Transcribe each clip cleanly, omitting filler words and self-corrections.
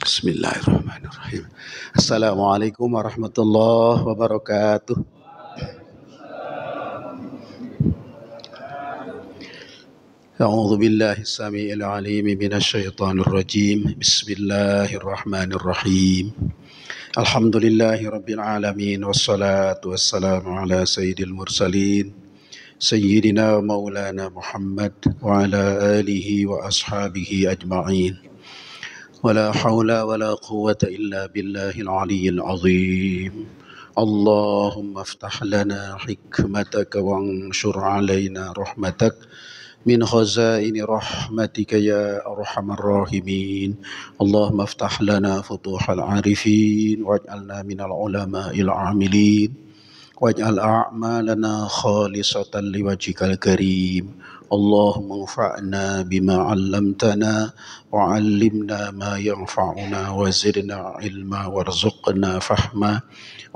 Bismillahirrahmanirrahim. Assalamualaikum warahmatullahi wabarakatuh. A'udzu billahi samii'il 'aliim minasy syaithaanir rajiim. Bismillahirrahmanirrahim. Alhamdulillahi rabbil alamin wassalatu wassalamu ala sayyidil mursalin sayyidina wa maulana Muhammad wa ala alihi wa ashabihi ajma'in. ولا حول ولا قوة إلا بالله العلي العظيم. اللهم افتح لنا حكمتك وانشر علينا رحمتك من خزائن رحمتك يا أرحم الراحمين. اللهم افتح لنا فتوح العارفين واجعلنا من العلماء العاملين واجعل أعمالنا خالصة لوجهك الكريم. اللهم انفعنا بما علمتنا وعلمنا ما ينفعنا وزدنا علما وارزقنا فهما.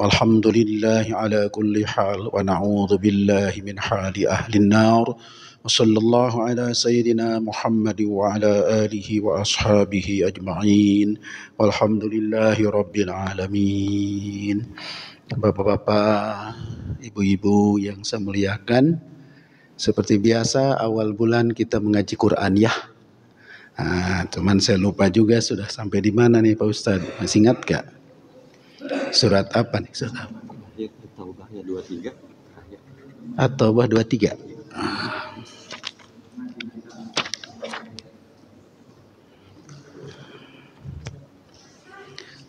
والحمد لله على كل حال ونعوذ بالله من حال أهل النار. وصلى الله على سيدنا محمد وعلى آله وأصحابه أجمعين والحمد لله رب العالمين. Bapak-bapak, ibu-ibu yang saya muliakan, seperti biasa awal bulan kita mengaji Quran ya. Cuman saya lupa juga sudah sampai di mana nih Pak Ustadz, masih ingat gak? Surat apa nih? Surat apa? At-Taubah 23. At-Taubah 23.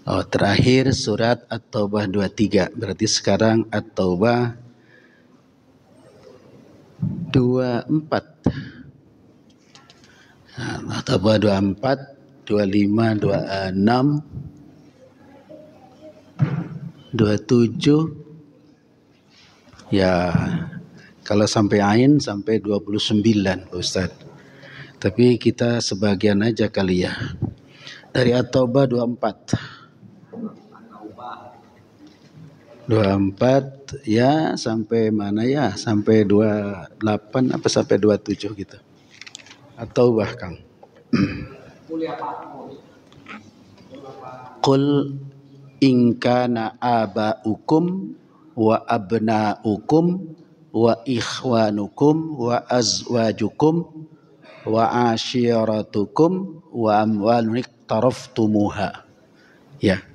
Oh, terakhir surat At-Taubah 23. Berarti sekarang At-Taubah 24. At-Taubah 24, 25, 26, 27. Ya, kalau sampai Ain sampai 29 Pak Ustaz. Tapi kita sebagian aja kali ya. Dari At-Taubah 24 ya sampai mana ya? Sampai 28 apa sampai 27 gitu. Atau bahkan Qul in kana aba'ukum wa abna'ukum wa ikhwanukum wa azwajukum wa ashiratukum wa amwalun iqtaraftumuha. Ya.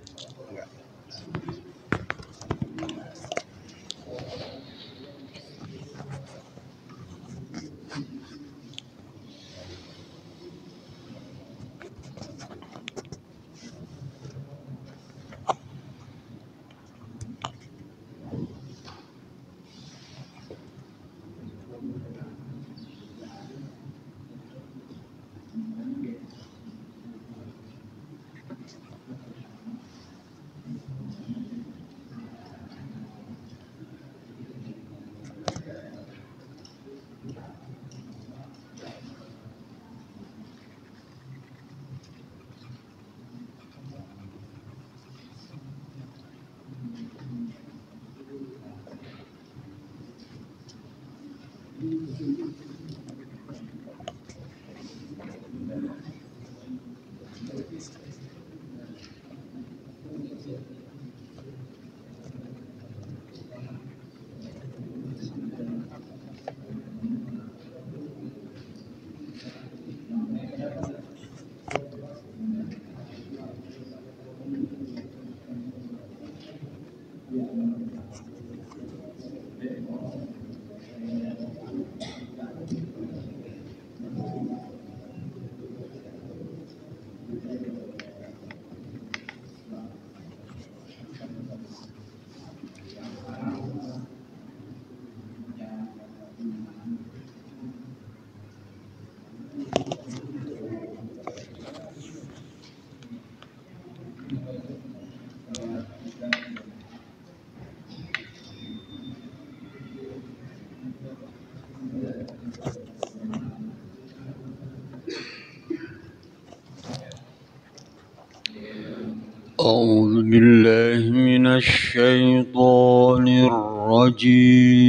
أعوذ بالله من الشيطان الرجيم.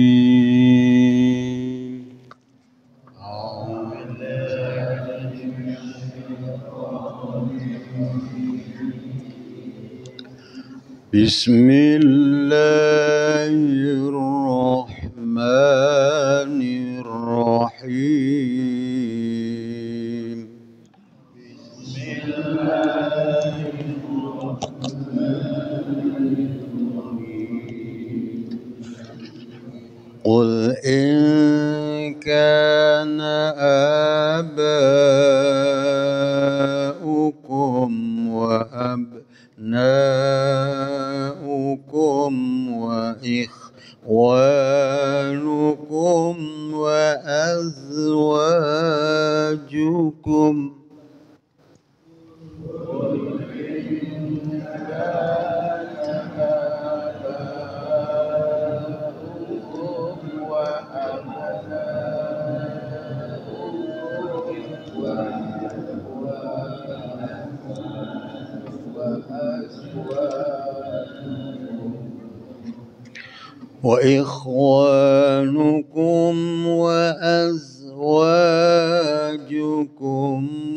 بسم الله الرحمن الرحيم قل إن كان آباؤكم وأبناؤكم وإخوانكم وأزواجكم وإخوانكم وأزواجكم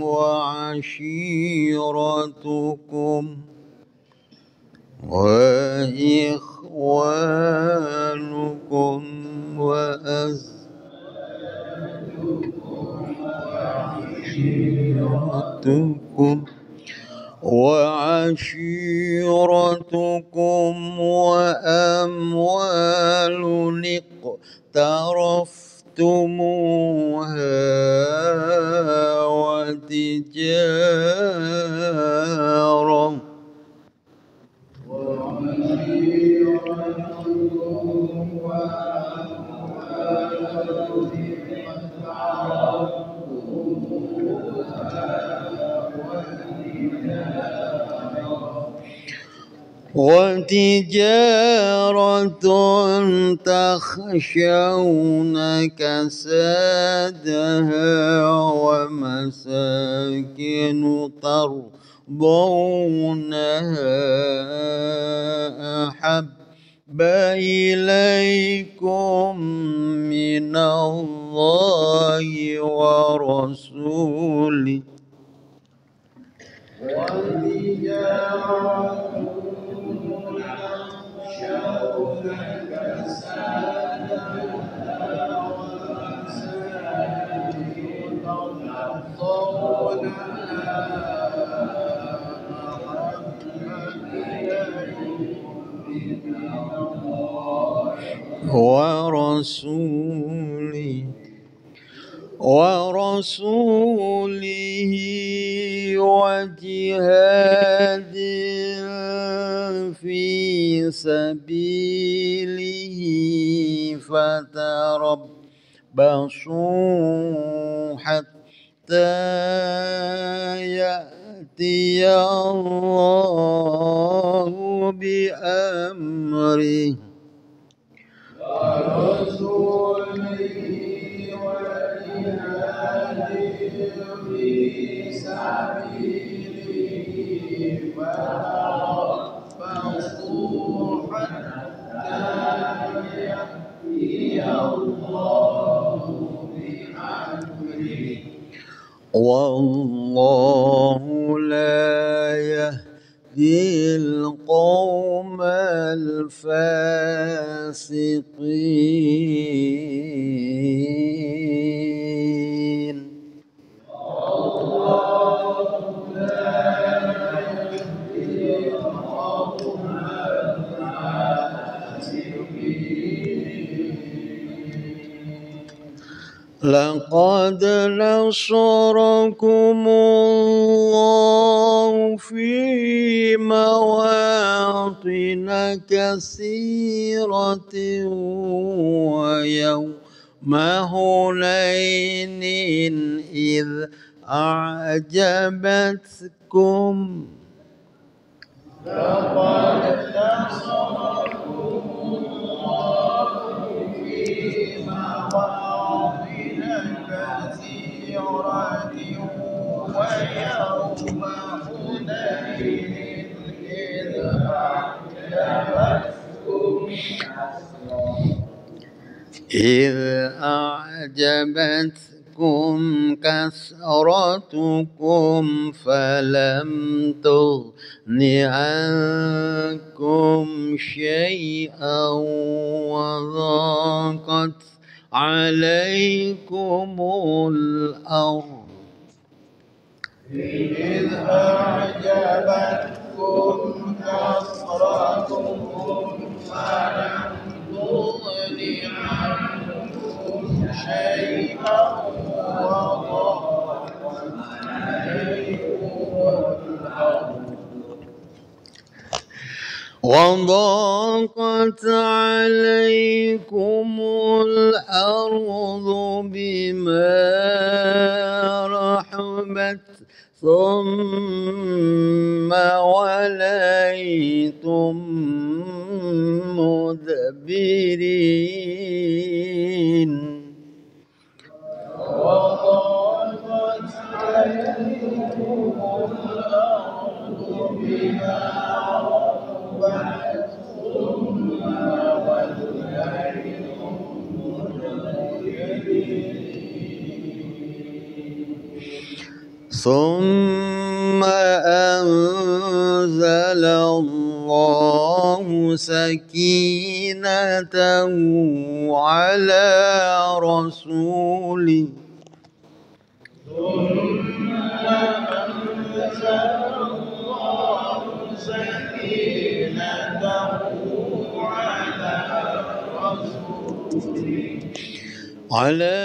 وعشيرتكم وعشيرتكم وأموال اقترفتموها وتجارة تخشون كسادها ومساكن ترضونها أحب إليكم من الله ورسوله ورسوله وجهاد في سبيله فتربصوا حتى يأتي الله بأمره والله لا يهدي القوم الفاسقين لقد نصركم الله في مواطن كثيرة ويوم هنين إذ أعجبتكم إذ أعجبتكم كثرتكم فلم تغن عنكم شيئا وضاقت عليكم الأرض إذ أعجبتكم كثرتكم فلم تغن عنكم شيئا وضاقت عليكم الأرض بما رحبت ثم وليتم مدبرين وضاقت عليكم الأرض بما رحبت ثم وليتم ثم أنزل الله سكينته على رسوله على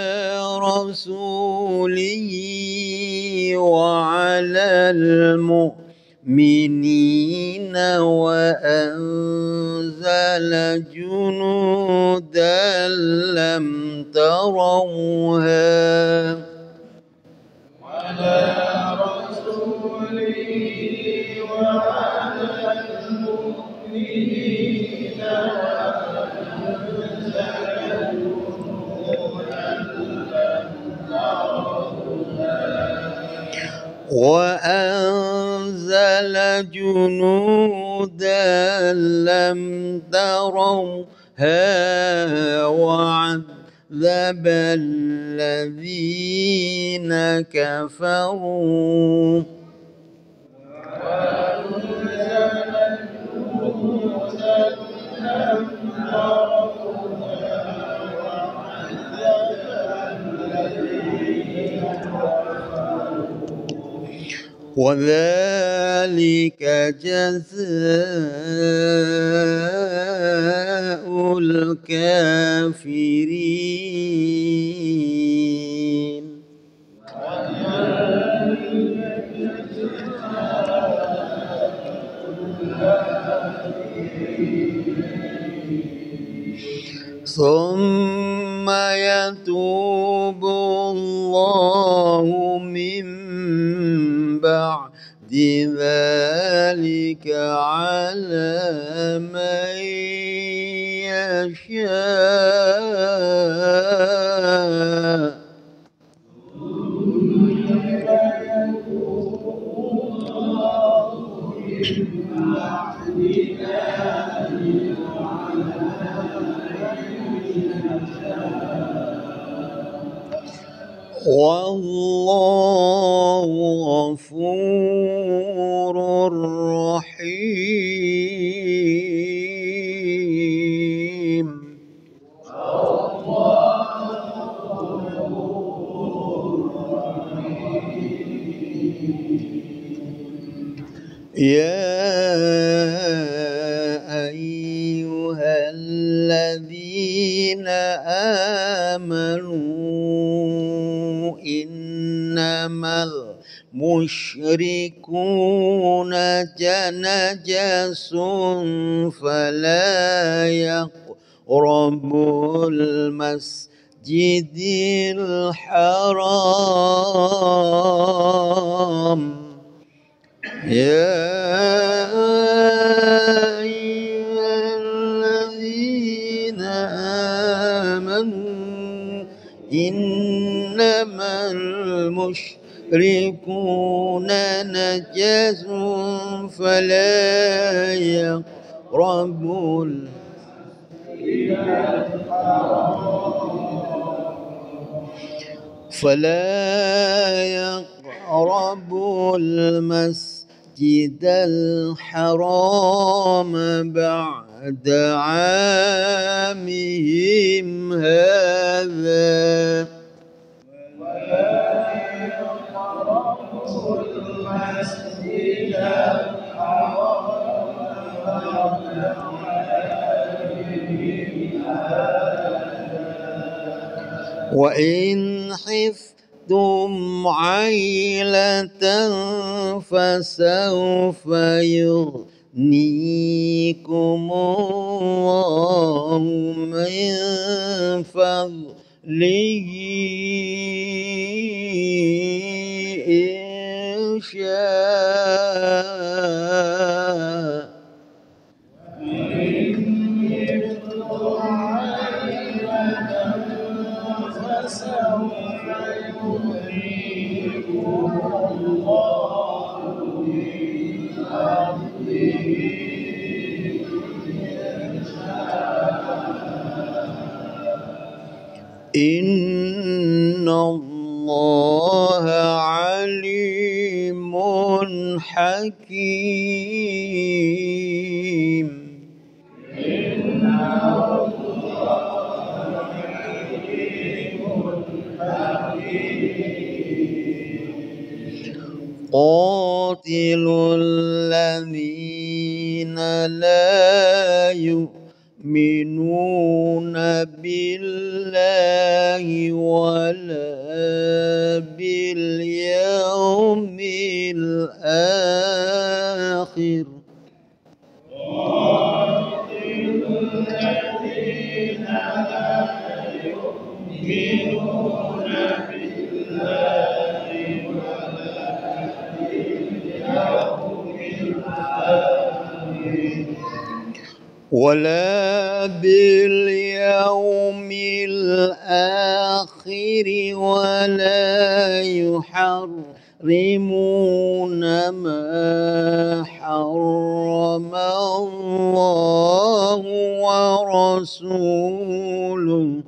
رسوله وعلى المؤمنين وأنزل جنودا لم تروها على رسوله وعلى المؤمنين وأنزل جنودا لم تروها وعذب الذين كفروا وذلك جزاء الكافرين ثم يتوب الله من بعد ذلك على من يشاء والله غفور رحيم يا أيها الذين آمنوا إنما المشركون نجس فلا يقربوا المسجد الحرام يا أيها الذين آمنوا إنما المشركون نجس فلا يقربوا فلا يقربوا المسجد الحرام بعد عامهم هذا وإن خفتم عيلة فسوف يغنيكم الله من فضله إن شاء إن الله عليم حكيم قاتلوا الذين لا يؤمنون بالله ولا باليوم الآخر ولا باليوم الآخر ولا يحرمون ما حرم الله ورسوله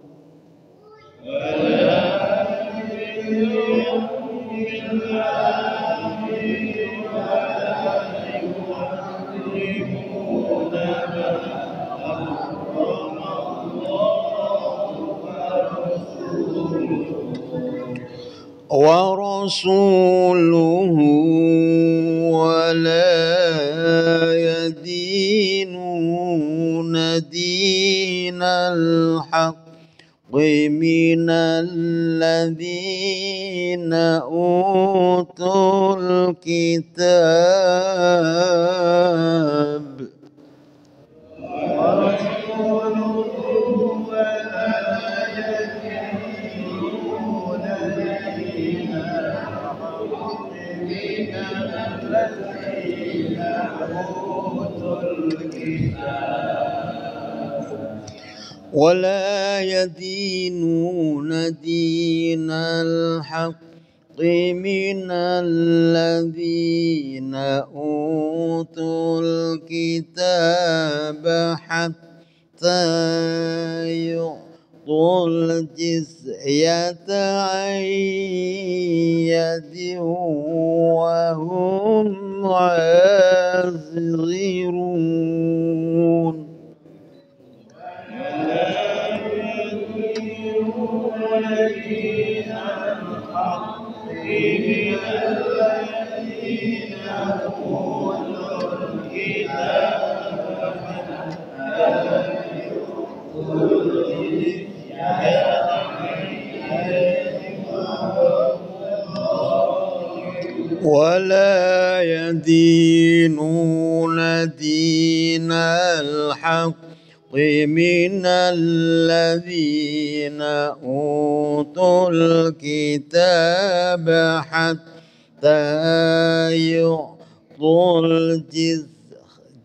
ولا يدينون دين الحق من الذين أوتوا الكتاب ولا يدينون دين الحق من الذين أوتوا الكتاب حتى يعطوا الجزية عن يد وهم صاغرون ولا يدينون دين الحق من الذين أوتوا الكتاب حتى يعطوا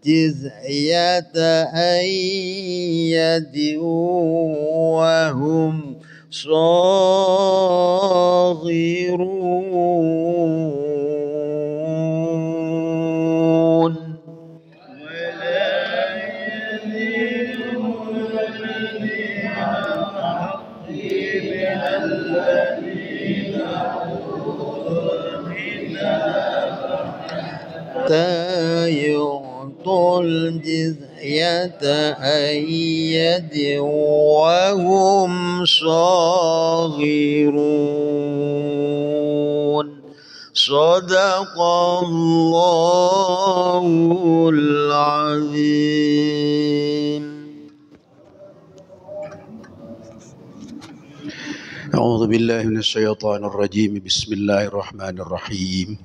الجزية عن يد وهم صاغرون يعطوا الجزية عن يد وهم صاغرون. صدق الله العظيم. أعوذ بالله من الشيطان الرجيم. بسم الله الرحمن الرحيم.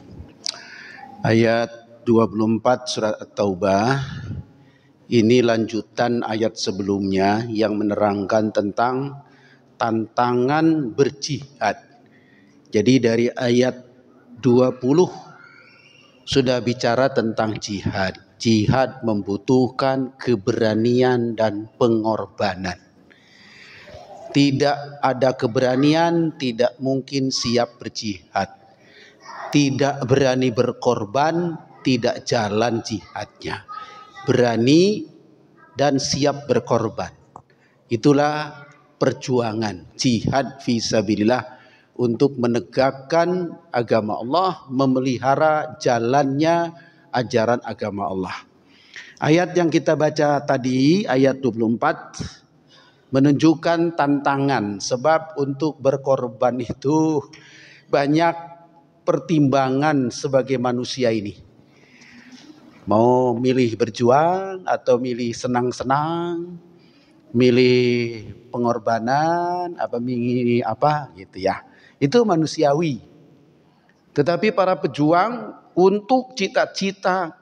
Ayat 24 surat At-Taubah. Ini lanjutan ayat sebelumnya yang menerangkan tentang tantangan berjihad. Jadi dari ayat 20 sudah bicara tentang jihad. Jihad membutuhkan keberanian dan pengorbanan. Tidak ada keberanian, tidak mungkin siap berjihad. Tidak berani berkorban, tidak jalan jihadnya. Berani dan siap berkorban. Itulah perjuangan jihad fisabilillah untuk menegakkan agama Allah, memelihara jalannya ajaran agama Allah. Ayat yang kita baca tadi, ayat 24, menunjukkan tantangan. Sebab untuk berkorban itu banyak pertimbangan sebagai manusia ini. Mau milih berjuang atau milih senang-senang, milih pengorbanan, apa milih apa gitu ya. Itu manusiawi. Tetapi para pejuang untuk cita-cita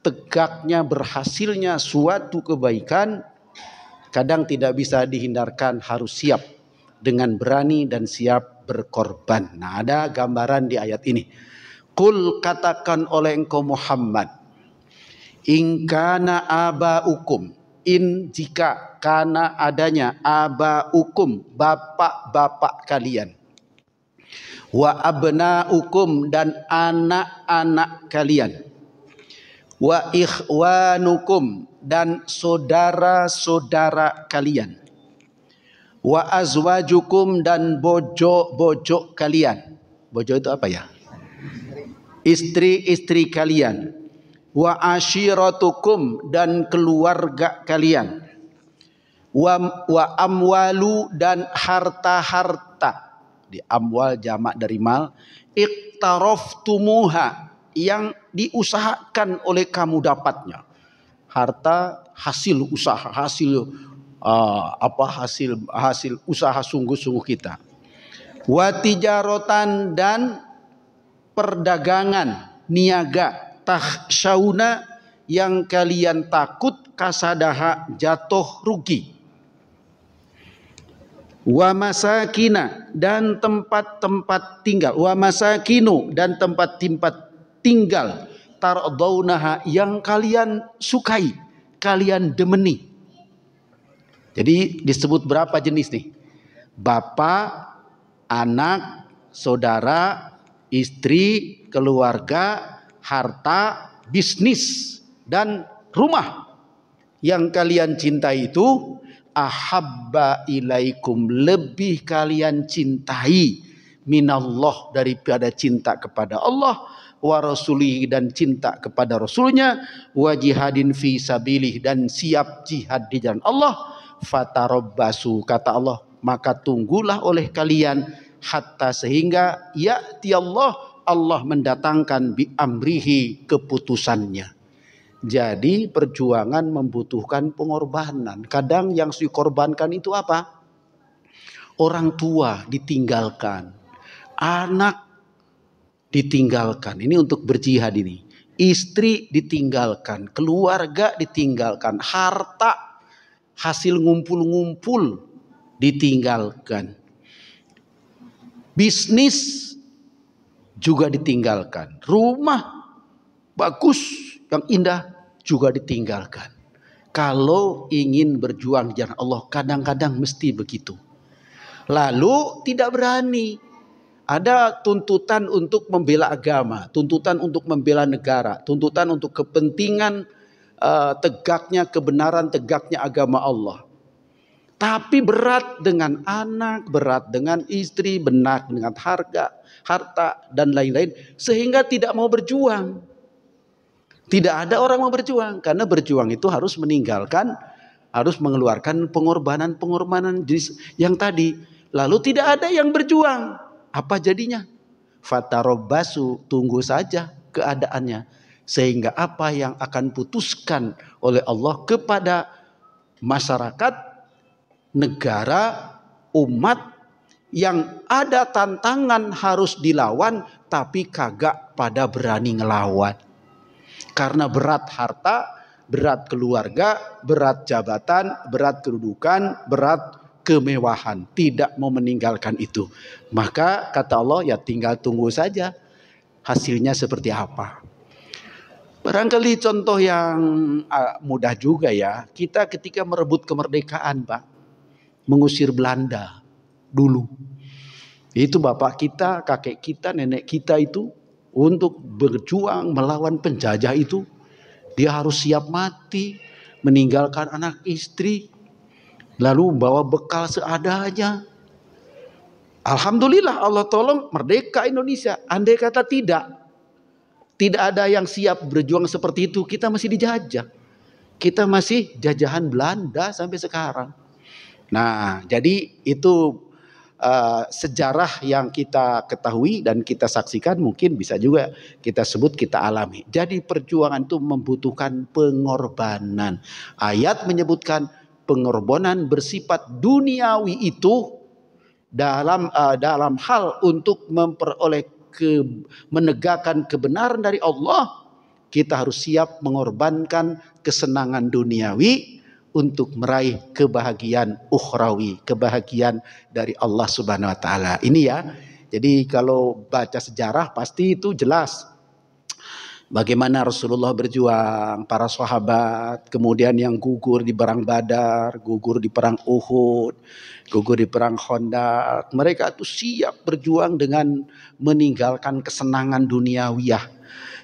tegaknya berhasilnya suatu kebaikan kadang tidak bisa dihindarkan, harus siap dengan berani dan siap berkorban. Nah, ada gambaran di ayat ini. Qul, katakan oleh engkau Muhammad, in kana abaukum, in jika, kana adanya, abaukum, bapak-bapak kalian, wa abnaukum dan anak-anak kalian, wa ikhwanukum dan saudara-saudara kalian, wa azwajukum dan bojo-bojo kalian. Bojo itu apa ya? Istri-istri kalian. Wa ashiratukum dan keluarga kalian. Wa amwalu dan harta-harta. Di amwal jamak dari mal. Iqtaraftumuha yang diusahakan oleh kamu dapatnya. Harta hasil usaha, hasil usaha sungguh-sungguh kita. Wa tijarotan dan perdagangan, niaga, tahsyauna yang kalian takut kasadaha jatuh rugi. Wa masakina dan tempat-tempat tinggal, wa masakinu dan tempat-tempat tinggal, tardaunaha yang kalian sukai, kalian demeni. Jadi disebut berapa jenis nih? Bapak, anak, saudara, istri, keluarga, harta, bisnis, dan rumah. Yang kalian cintai itu ahabba ilaikum, lebih kalian cintai minallah daripada cinta kepada Allah, wa rasulihi dan cinta kepada rasulnya, wa jihadin fi sabilih dan siap jihad di jalan Allah. Fatarabbasu, kata Allah, maka tunggulah oleh kalian hatta sehingga ya'ti Allah, Allah mendatangkan bi amrihi, keputusannya. Jadi perjuangan membutuhkan pengorbanan. Kadang yang dikorbankan itu apa? Orang tua ditinggalkan, anak ditinggalkan. Ini untuk berjihad ini. Istri ditinggalkan, keluarga ditinggalkan, harta hasil ngumpul-ngumpul ditinggalkan, bisnis juga ditinggalkan, rumah bagus yang indah juga ditinggalkan. Kalau ingin berjuang di jalan Allah kadang-kadang mesti begitu. Lalu tidak berani. Ada tuntutan untuk membela agama, tuntutan untuk membela negara, tuntutan untuk kepentingan tegaknya kebenaran, tegaknya agama Allah. Tapi berat dengan anak, berat dengan istri, berat dengan harta dan lain-lain, sehingga tidak mau berjuang. Tidak ada orang mau berjuang, karena berjuang itu harus meninggalkan, harus mengeluarkan pengorbanan yang tadi. Lalu tidak ada yang berjuang. Apa jadinya? Fatarobbasu, tunggu saja keadaannya. Sehingga apa yang akan putuskan oleh Allah kepada masyarakat, negara, umat yang ada tantangan harus dilawan, tapi kagak pada berani ngelawan. Karena berat harta, berat keluarga, berat jabatan, berat kedudukan, berat kemewahan. Tidak mau meninggalkan itu. Maka kata Allah, ya tinggal tunggu saja hasilnya seperti apa. Barangkali contoh yang mudah juga ya. Kita ketika merebut kemerdekaan, Pak, mengusir Belanda dulu. Itu bapak kita, kakek kita, nenek kita itu untuk berjuang melawan penjajah itu, dia harus siap mati, meninggalkan anak istri, lalu bawa bekal seadanya. Alhamdulillah Allah tolong merdeka Indonesia. Andai kata tidak ada yang siap berjuang seperti itu, kita masih dijajah. Kita masih jajahan Belanda sampai sekarang. Nah, jadi itu sejarah yang kita ketahui dan kita saksikan, mungkin bisa juga kita sebut, kita alami. Jadi perjuangan itu membutuhkan pengorbanan. Ayat menyebutkan pengorbanan bersifat duniawi itu dalam hal untuk memperoleh menegakkan kebenaran dari Allah. Kita harus siap mengorbankan kesenangan duniawi untuk meraih kebahagiaan ukhrawi, kebahagiaan dari Allah Subhanahu wa taala. Ini ya. Jadi kalau baca sejarah pasti itu jelas bagaimana Rasulullah berjuang, para sahabat, kemudian yang gugur di perang Badar, gugur di perang Uhud, gugur di perang Khandaq. Mereka itu siap berjuang dengan meninggalkan kesenangan duniawiyah,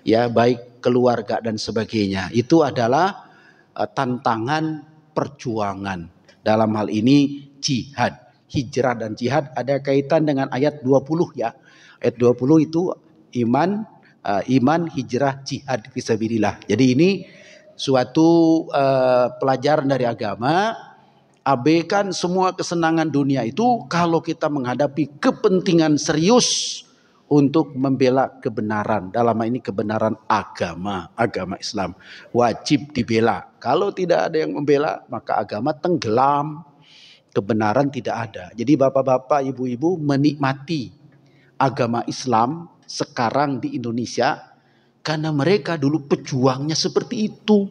ya, baik keluarga dan sebagainya. Itu adalah tantangan perjuangan. Dalam hal ini jihad, hijrah dan jihad ada kaitan dengan ayat 20 ya. Ayat 20 itu iman, hijrah, jihad fisabilillah. Jadi ini suatu pelajaran dari agama. Abaikan semua kesenangan dunia itu kalau kita menghadapi kepentingan serius untuk membela kebenaran. Dalam hal ini kebenaran agama Islam wajib dibela. Kalau tidak ada yang membela, maka agama tenggelam, kebenaran tidak ada. Jadi bapak-bapak, ibu-ibu menikmati agama Islam sekarang di Indonesia karena mereka dulu pejuangnya seperti itu.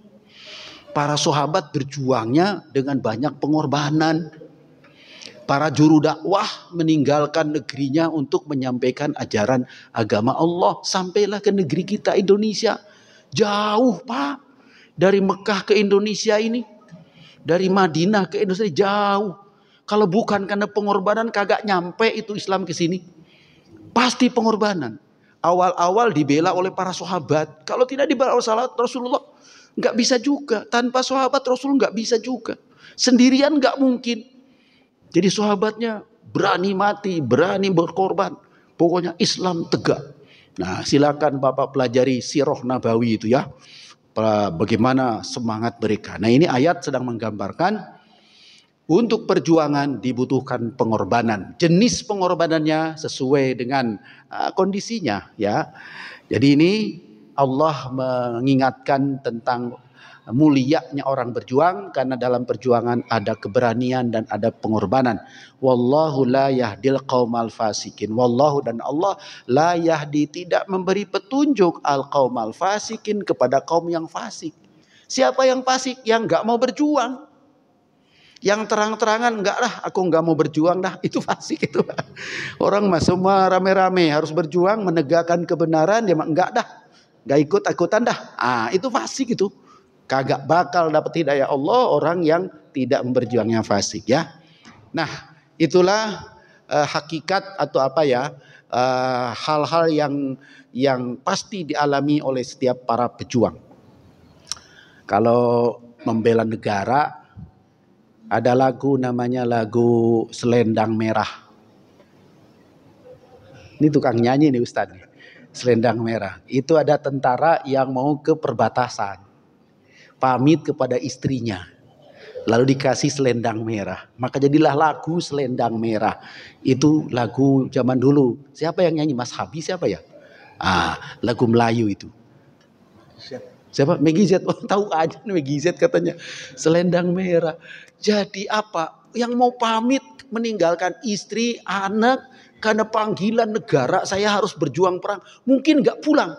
Para sahabat berjuangnya dengan banyak pengorbanan. Para juru dakwah meninggalkan negerinya untuk menyampaikan ajaran agama Allah. Sampailah ke negeri kita Indonesia. Jauh, Pak. Dari Mekah ke Indonesia ini. Dari Madinah ke Indonesia jauh. Kalau bukan karena pengorbanan kagak nyampe itu Islam ke sini. Pasti pengorbanan. Awal-awal dibela oleh para sahabat. Kalau tidak dibela oleh Rasulullah, nggak bisa juga. Tanpa sahabat Rasul nggak bisa juga. Sendirian nggak mungkin. Jadi sahabatnya berani mati, berani berkorban. Pokoknya Islam tegak. Nah, silakan Bapak pelajari sirah Nabawi itu ya. Bagaimana semangat mereka. Nah, ini ayat sedang menggambarkan untuk perjuangan dibutuhkan pengorbanan. Jenis pengorbanannya sesuai dengan kondisinya ya. Jadi ini Allah mengingatkan tentang mulianya orang berjuang karena dalam perjuangan ada keberanian dan ada pengorbanan. Wallahu la yahdil qaumal fasikin. Wallahu dan Allah la yahdi tidak memberi petunjuk al qaumal fasikin kepada kaum yang fasik. Siapa yang fasik? Yang enggak mau berjuang. Yang terang-terangan enggak lah, aku enggak mau berjuang dah, itu fasik itu. Orang mah semua rame-rame harus berjuang menegakkan kebenaran, dia mah enggak dah. Enggak ikut-ikutan dah. Itu fasik itu. Kagak bakal dapat hidayah Allah orang yang tidak berjuang, yang fasik ya. Nah, itulah hakikat atau apa ya, hal-hal yang pasti dialami oleh setiap para pejuang. Kalau membela negara, ada lagu namanya lagu Selendang Merah. Ini tukang nyanyi nih Ustadz. Selendang merah. Itu ada tentara yang mau ke perbatasan. Pamit kepada istrinya. Lalu dikasih selendang merah. Maka jadilah lagu Selendang Merah. Itu lagu zaman dulu. Siapa yang nyanyi? Mas Habib siapa ya? Lagu Melayu itu. Siapa? Meggy Z. Oh, tahu aja Meggy Z katanya. Selendang merah. Jadi apa? Yang mau pamit meninggalkan istri, anak, karena panggilan negara saya harus berjuang perang. Mungkin gak pulang.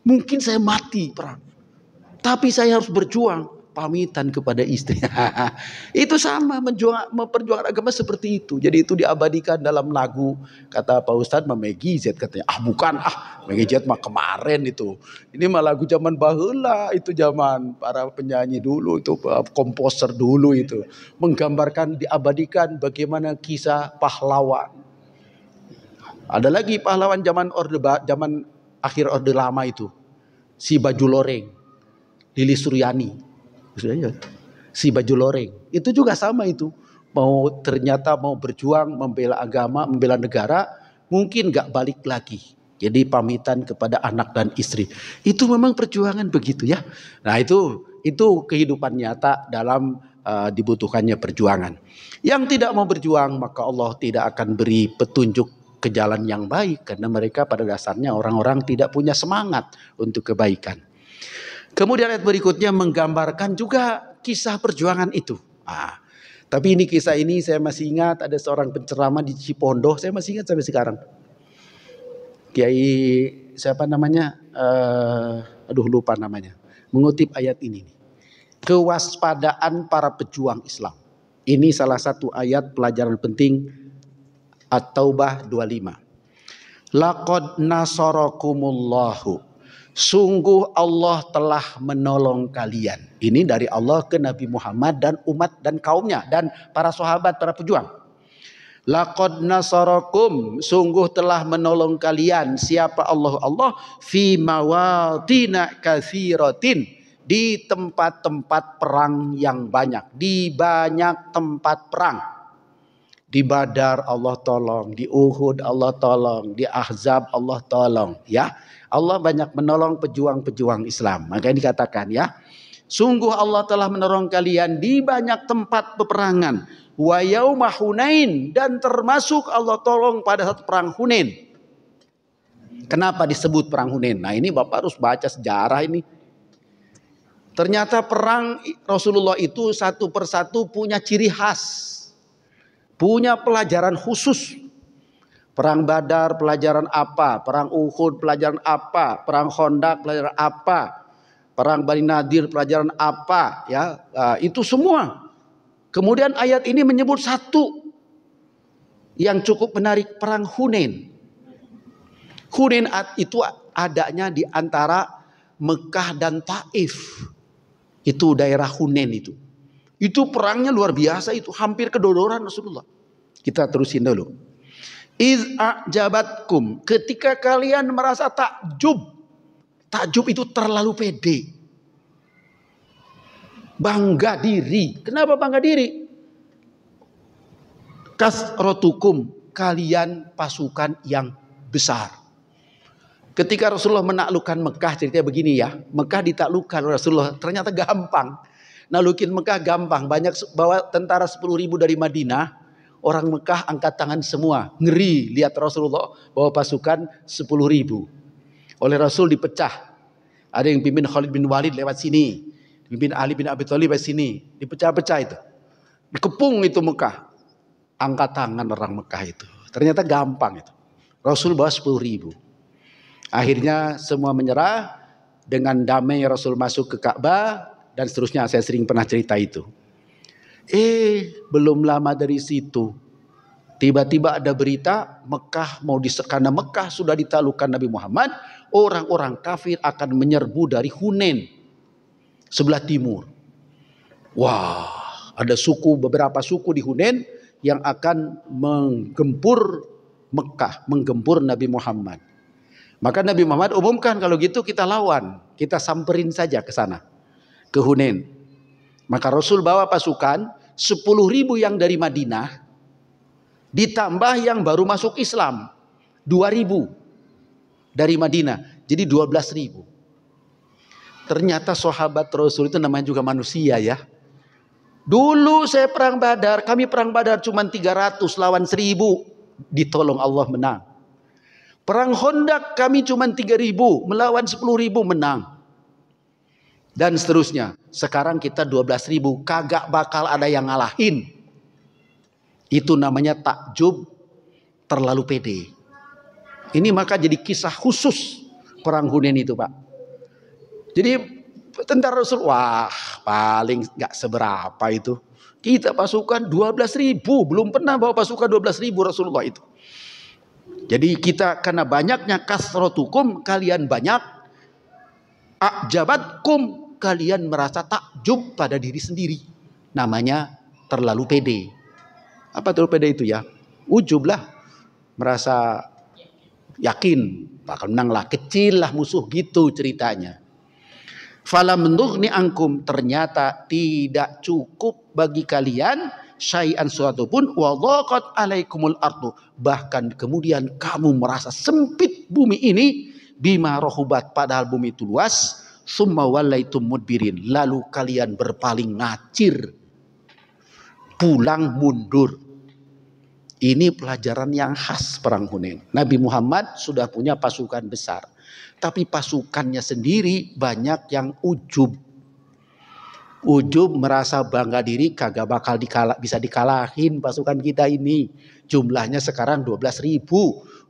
Mungkin saya mati perang. Tapi saya harus berjuang. Pamitan kepada istri. Itu sama memperjuangkan agama seperti itu. Jadi itu diabadikan dalam lagu. Kata Pak Ustadz Meggy Z katanya. Bukan Meggy Z mah kemarin itu. Ini mah lagu zaman baheula. Itu zaman para penyanyi dulu. Itu komposer dulu itu. Menggambarkan diabadikan bagaimana kisah pahlawan. Ada lagi pahlawan zaman akhir Orde Lama itu. Si Baju Loreng. Lili Suryani. Si Baju Loreng itu juga sama itu, ternyata mau berjuang membela agama, membela negara, mungkin gak balik lagi, jadi pamitan kepada anak dan istri. Itu memang perjuangan begitu ya. Nah itu kehidupan nyata dalam dibutuhkannya perjuangan. Yang tidak mau berjuang maka Allah tidak akan beri petunjuk ke jalan yang baik, karena mereka pada dasarnya orang-orang tidak punya semangat untuk kebaikan. Kemudian ayat berikutnya menggambarkan juga kisah perjuangan itu. Tapi kisah ini saya masih ingat, ada seorang penceramah di Cipondoh, saya masih ingat sampai sekarang. Kiai siapa namanya? Lupa namanya. Mengutip ayat ini. Kewaspadaan para pejuang Islam. Ini salah satu ayat pelajaran penting At-Taubah 25. Laqad nasarakumullahu. Sungguh Allah telah menolong kalian. Ini dari Allah ke Nabi Muhammad dan umat dan kaumnya dan para sahabat, para pejuang. Laqad nasarakum, sungguh telah menolong kalian. Siapa Allah? Allah fi mawadina katsiratin, di tempat-tempat perang yang banyak, di banyak tempat perang. Di Badar Allah tolong, di Uhud Allah tolong, di Ahzab Allah tolong, ya. Allah banyak menolong pejuang-pejuang Islam. Maka ini dikatakan ya, sungguh Allah telah menolong kalian di banyak tempat peperangan. Wa yauma Hunain, dan termasuk Allah tolong pada saat perang Hunain. Kenapa disebut perang Hunain? Nah ini Bapak harus baca sejarah ini. Ternyata perang Rasulullah itu satu persatu punya ciri khas. Punya pelajaran khusus. Perang Badar pelajaran apa? Perang Uhud pelajaran apa? Perang Khandaq pelajaran apa? Perang Bani Nadir pelajaran apa? Ya, itu semua. Kemudian ayat ini menyebut satu yang cukup menarik, perang Hunain. Hunain itu adanya di antara Mekah dan Taif. Itu daerah Hunain itu. Itu perangnya luar biasa, itu hampir kedodoran Rasulullah. Kita terusin dulu. Iz a'jabatkum, ketika kalian merasa takjub. Takjub itu terlalu pede. Bangga diri. Kenapa bangga diri? Kasrotukum, kalian pasukan yang besar. Ketika Rasulullah menaklukkan Mekah, ceritanya begini ya. Mekah ditaklukkan Rasulullah, ternyata gampang. Naklukin Mekah gampang. Banyak bawa tentara 10.000 dari Madinah. Orang Mekah angkat tangan semua. Ngeri lihat Rasulullah bawa pasukan 10.000. Oleh Rasul dipecah. Ada yang pimpin Khalid bin Walid lewat sini. Pimpin Ali bin Abi Thalib lewat sini. Dipecah-pecah itu. Dikepung itu Mekah. Angkat tangan orang Mekah itu. Ternyata gampang itu. Rasul bawa 10.000. Akhirnya semua menyerah. Dengan damai Rasul masuk ke Ka'bah. Dan seterusnya, saya sering pernah cerita itu. Belum lama dari situ, tiba-tiba ada berita Mekah mau karena Mekah sudah ditaklukkan Nabi Muhammad, orang-orang kafir akan menyerbu dari Hunain sebelah timur. Wah, ada beberapa suku di Hunain yang akan menggempur Mekah, menggempur Nabi Muhammad. Maka Nabi Muhammad umumkan, kalau gitu kita lawan, kita samperin saja ke sana, ke Hunain. Maka Rasul bawa pasukan 10.000 yang dari Madinah, ditambah yang baru masuk Islam 2.000. dari Madinah. Jadi 12.000. Ternyata sahabat Rasul itu namanya juga manusia ya. Dulu saya perang Badar, kami perang Badar cuma 300 lawan 1.000. Ditolong Allah menang. Perang Khandaq kami cuma 3.000 melawan 10.000 menang. Dan seterusnya. Sekarang kita 12.000, kagak bakal ada yang ngalahin. Itu namanya takjub, terlalu pede. Ini maka jadi kisah khusus perang Hunain itu, Pak. Jadi tentara Rasul, wah paling gak seberapa itu. Kita pasukan 12.000, belum pernah bawa pasukan 12.000 Rasulullah itu. Jadi kita karena banyaknya kasrotukum, kalian banyak, ajabatkum, kalian merasa takjub pada diri sendiri. Namanya terlalu pede. Apa terlalu pede itu ya? Ujub lah, merasa yakin bakal menang lah, kecil lah musuh gitu ceritanya. Falam nughni angkum, ternyata tidak cukup bagi kalian syai'an suatu pun, wa dhaqat alaikumul ardu, bahkan kemudian kamu merasa sempit bumi ini, bima rahubat, padahal bumi itu luas, summa wallaitum mudbirin, lalu kalian berpaling ngacir, pulang mundur. Ini pelajaran yang khas perang Hunain. Nabi Muhammad sudah punya pasukan besar, tapi pasukannya sendiri banyak yang ujub. Ujub, merasa bangga diri, kagak bakal bisa dikalahin pasukan kita ini. Jumlahnya sekarang 12.000.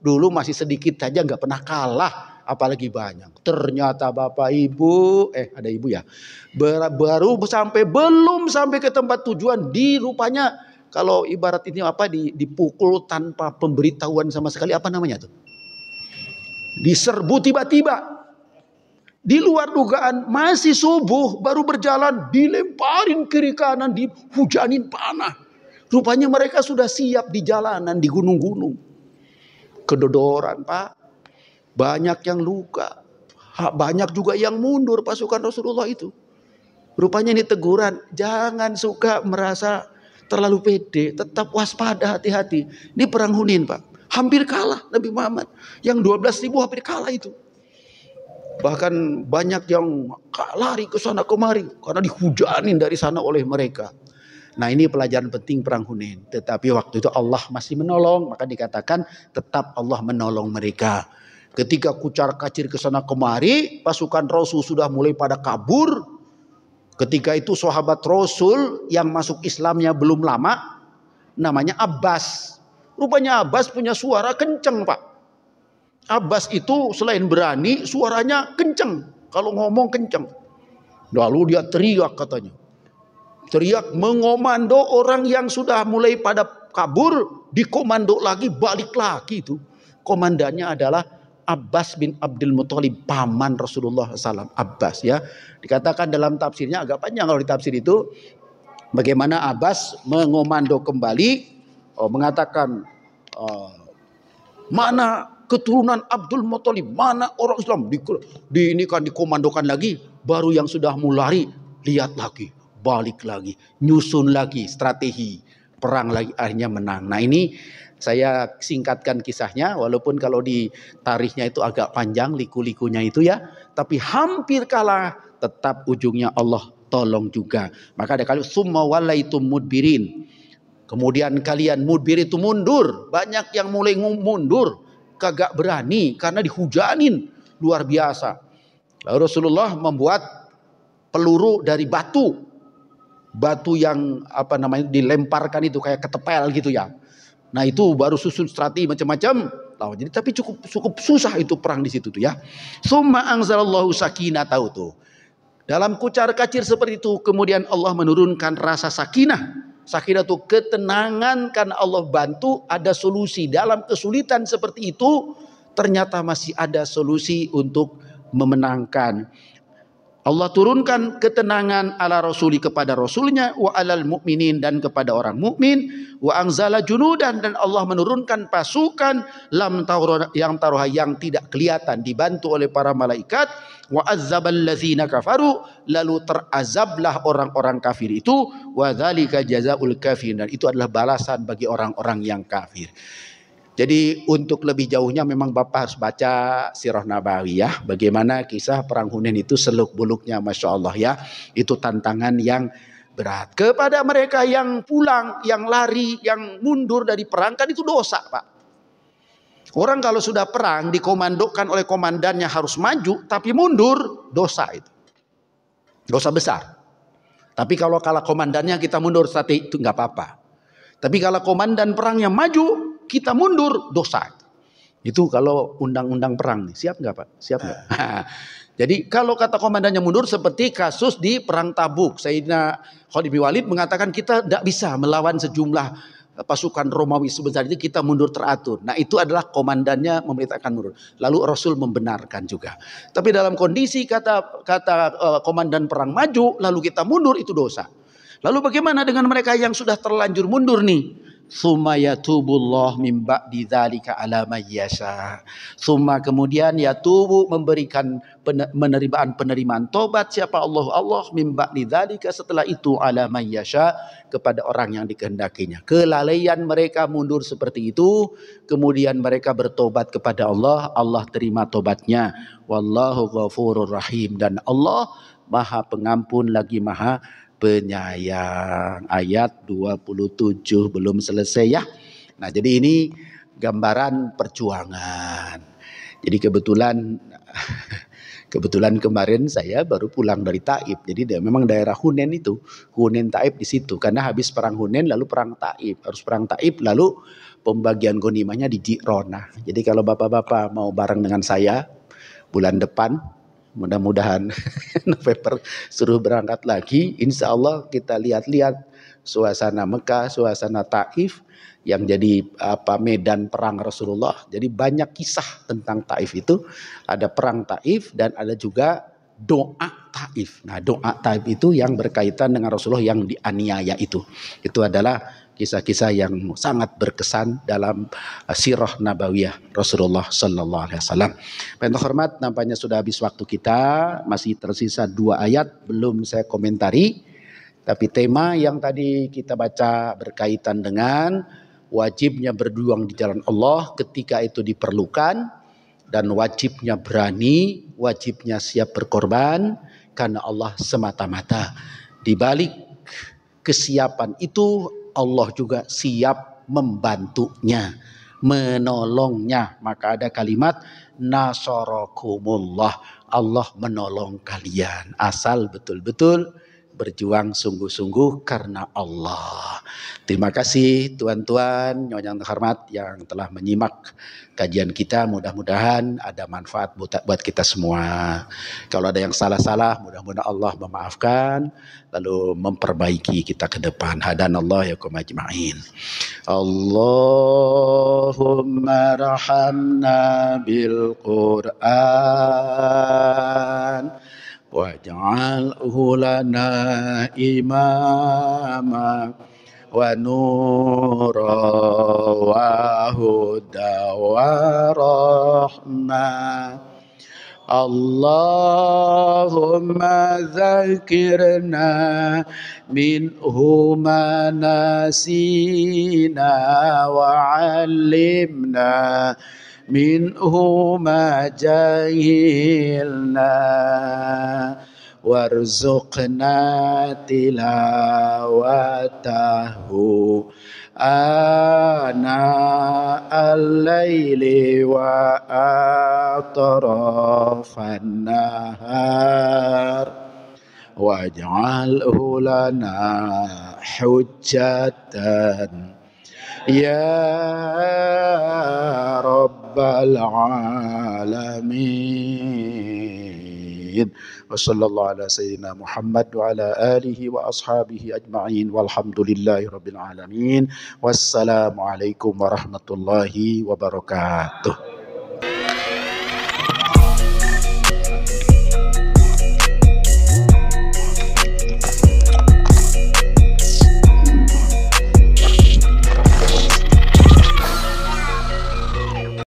Dulu masih sedikit saja nggak pernah kalah, apalagi banyak. Ternyata Bapak Ibu, ada Ibu ya, belum sampai ke tempat tujuan, rupanya kalau ibarat ini apa, dipukul tanpa pemberitahuan sama sekali, apa namanya tuh? Diserbu tiba-tiba. Di luar dugaan, masih subuh baru berjalan, dilemparin kiri kanan, dihujanin panah. Rupanya mereka sudah siap di jalanan, di gunung-gunung. Kedodoran, Pak. Banyak yang luka. Banyak juga yang mundur pasukan Rasulullah itu. Rupanya ini teguran, jangan suka merasa terlalu pede, tetap waspada, hati-hati. Ini perang Hunain, Pak. Hampir kalah Nabi Muhammad. Yang 12.000 hampir kalah itu. Bahkan banyak yang lari ke sana kemari karena dihujanin dari sana oleh mereka. Nah, ini pelajaran penting perang Hunain. Tetapi waktu itu Allah masih menolong, maka dikatakan tetap Allah menolong mereka. Ketika kucar-kacir ke sana kemari, pasukan Rasul sudah mulai pada kabur. Ketika itu sahabat Rasul yang masuk Islamnya belum lama, namanya Abbas. Rupanya Abbas punya suara kenceng, Pak. Abbas itu selain berani, suaranya kenceng. Kalau ngomong kenceng. Lalu dia teriak katanya. Teriak mengomando orang yang sudah mulai pada kabur, dikomando lagi, balik lagi itu. Komandannya adalah Abbas bin Abdul Muthalib, paman Rasulullah SAW. Abbas ya. Dikatakan dalam tafsirnya agak panjang kalau di tafsir itu. Bagaimana Abbas mengomando kembali, mengatakan mana keturunan Abdul Muthalib, mana orang Islam, ini kan dikomandokan lagi. Baru yang sudah mulai lihat lagi, balik lagi, nyusun lagi strategi perang lagi, akhirnya menang. Nah, ini saya singkatkan kisahnya, walaupun kalau di tarikhnya itu agak panjang liku-likunya itu ya, tapi hampir kalah, tetap ujungnya Allah tolong juga. Maka ada kali summa wallaitum mudbirin, kemudian kalian mudbir itu mundur. Banyak yang mulai mundur, kagak berani karena dihujanin luar biasa. Lalu Rasulullah membuat peluru dari batu yang dilemparkan itu kayak ketepel gitu ya. Nah, itu baru susun strategi macam-macam. Jadi tapi cukup susah itu perang di situ tuh ya. Summa anzalallahu sakinatahu tuh. Dalam kucar-kacir seperti itu kemudian Allah menurunkan rasa sakinah. Sakinah itu ketenangan karena Allah bantu, ada solusi. Dalam kesulitan seperti itu ternyata masih ada solusi untuk memenangkan. Allah turunkan ketenangan ala rasuli, kepada rasulnya, wa alal mu'minin, dan kepada orang mukmin, wa anzala junudan, dan Allah menurunkan pasukan lam taruha, yang tidak kelihatan, dibantu oleh para malaikat, wa azzabal ladzina kafaru, lalu terazablah orang-orang kafir itu, wa dzalika jazaul kafirin, dan itu adalah balasan bagi orang-orang yang kafir. Jadi untuk lebih jauhnya memang Bapak harus baca Sirah Nabawiyah. Bagaimana kisah perang Hunain itu seluk-beluknya, Masya Allah ya. Itu tantangan yang berat. Kepada mereka yang pulang, yang lari, yang mundur dari perang, kan itu dosa Pak. Orang kalau sudah perang dikomandokan oleh komandannya harus maju, tapi mundur, dosa itu. Dosa besar. Tapi kalau kalah komandannya kita mundur, itu nggak apa-apa. Tapi kalau komandan perangnya maju, kita mundur, dosa. Itu kalau undang-undang perang nih. Siap nggak Pak? Siap nggak? Jadi kalau kata komandannya mundur seperti kasus di perang Tabuk. Sayyidina Khalid bin Walid mengatakan kita tidak bisa melawan sejumlah pasukan Romawi sebesar itu, kita mundur teratur. Nah itu adalah komandannya memerintahkan mundur. Lalu Rasul membenarkan juga. Tapi dalam kondisi kata komandan perang maju lalu kita mundur, itu dosa. Lalu bagaimana dengan mereka yang sudah terlanjur mundur nih? Tsumma yatubullah min ba'di dzalika ala may yasha. Tsumma kemudian yatubu memberikan penerimaan tobat siapa Allah min ba'di dzalika setelah itu ala may yasha kepada orang yang dikehendakinya. Kelalaian mereka mundur seperti itu, kemudian mereka bertobat kepada Allah, Allah terima tobatnya. Wallahu ghafurur rahim, dan Allah Maha Pengampun lagi Maha Penyayang. Ayat 27 belum selesai ya. Nah, jadi ini gambaran perjuangan. Jadi kebetulan kemarin saya baru pulang dari Taif. Jadi memang daerah Hunain itu, Hunain Taif di situ. Karena habis perang Hunain lalu perang Taif. Harus perang Taif lalu pembagian ghanimahnya di Ji'ronah. Jadi kalau bapak-bapak mau bareng dengan saya bulan depan, mudah-mudahan November suruh berangkat lagi. Insya Allah kita lihat-lihat suasana Mekah, suasana Taif yang jadi medan perang Rasulullah. Jadi banyak kisah tentang Taif itu. Ada perang Taif dan ada juga doa Taif. Nah doa Taif itu yang berkaitan dengan Rasulullah yang dianiaya itu. Itu adalah kisah-kisah yang sangat berkesan dalam sirah nabawiyah Rasulullah sallallahu alaihi wasallam. Yang terhormat, nampaknya sudah habis waktu kita, masih tersisa 2 ayat belum saya komentari. Tapi tema yang tadi kita baca berkaitan dengan wajibnya berjuang di jalan Allah ketika itu diperlukan, dan wajibnya berani, wajibnya siap berkorban karena Allah semata-mata. Di balik kesiapan itu Allah juga siap membantunya, menolongnya. Maka ada kalimat nasarakumullah, Allah menolong kalian asal betul-betul berjuang sungguh-sungguh karena Allah. Terima kasih tuan-tuan, nyonya yang terhormat yang telah menyimak kajian kita. Mudah-mudahan ada manfaat buat kita semua. Kalau ada yang salah-salah, mudah-mudahan Allah memaafkan lalu memperbaiki kita ke depan. Hadanallah yakum ajma'in. Allahumma rahamna bil Qur'an waj'alhu lana imama wa nura wa huda wa rahmah. Allahumma zakirna minhu ma nasina wa alimna minhu ma jahilna warzuqna tilawatahu ana al-laili wa atrafan nahar waj'alhu lana hujjatan ya rabbal alamin. Wa sallallahu ala sayyidina Muhammad wa ala alihi wa ashabihi ajma'in walhamdulillahi rabbil alamin. Wassalamualaikum warahmatullahi wabarakatuh.